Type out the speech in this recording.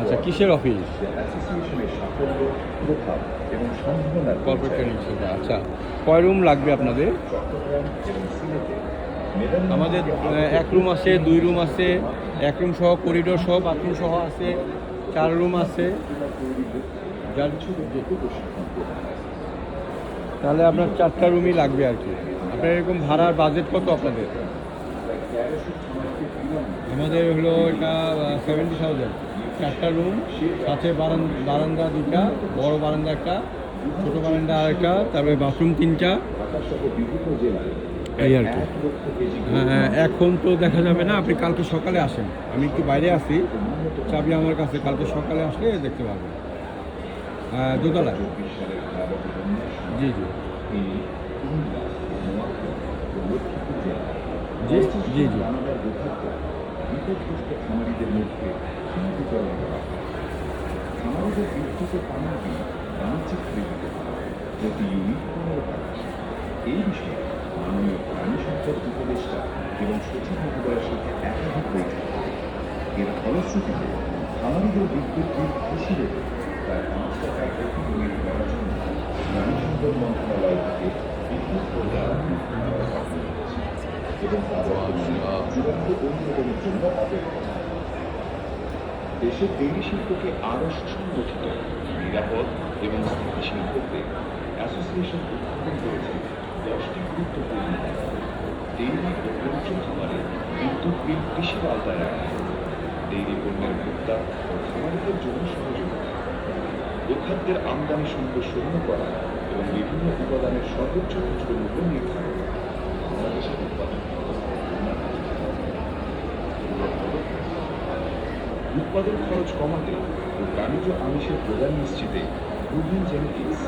আচ্ছা, কিসের office? Corporate training centre. আচ্ছা, কয় রুম লাগবে আপনাদের? আমাদের এক রুম আছে, 2 রুম আছে, 1 রুম সহ করিডোর সহ বাথরুম সহ আছে, 4 রুম আছে। তাহলে আপনার 4টা রুমই লাগবে আর কি। আপনার এরকম ভাড়ার বাজেট কত আপনাদের? আমাদের হলো এটা 70,000। 4টা রুম, সাথে বারান্দা 2টা, বড় বারান্দা একটা, ছোটো বারান্দা আরেকটা, তারপরে বাথরুম 3টা, এই আর কি। হ্যাঁ, এখন তো দেখা যাবে না, আপনি কালকে সকালে আসেন। আমি একটু বাইরে আছি, চাবি আমার কাছে, কালকে সকালে আসলে দেখতে পাবেন। দোতলায়। জি জি জি জি জি। খামারিদের মধ্যে বিতরণ করা হয়। খামারিদের বিদ্যুৎ পানির বিল বাণিজ্যিক বিদ্যুৎ প্রতি ইউনিট 15 টাকা। এই বিষয়ে মাননীয় প্রাণী সম্পদ উপদেষ্টা এবং সচিব মহোদয়ের সাথে একাধিক বৈঠক হয়। এর ফলশ্রুতিতে খামারিদের বিদ্যুৎ বিল হিসেবে প্রায় 5 টাকায় প্রতি ইউনিট করার জন্য প্রাণী সম্পদ মন্ত্রণালয় থেকে বিদ্যুৎ প্রদান এবং চূড়ান্ত অনুমোদনের জন্য অপেক্ষা। দেশের ডেইরি শিল্পকে আরও সুসংগঠিত, নিরাপদ এবং স্থিতিশীল করতে অ্যাসোসিয়েশন উদ্বোধন করেছে 10টি গুরুত্বপূর্ণ ডেইরি ও পৌঁছ খামারে বিদ্যুৎ বিল কৃষির আওতায় রাখা, ডেইরি পণ্যের ভোক্তা ও খামারিদের জন্য সহযোগিতা, গোখাদ্যের আমদানি শুল্ক শূন্য করা এবং বিভিন্ন উপাদানের সর্বোচ্চ খুচরো মূল্য নির্ধারণ করা। বাংলাদেশের উৎপাদন খরচ কমাতে ও প্রাণীজ আমিষের প্রদান নিশ্চিতে প্রোটিন জেনেটিক্স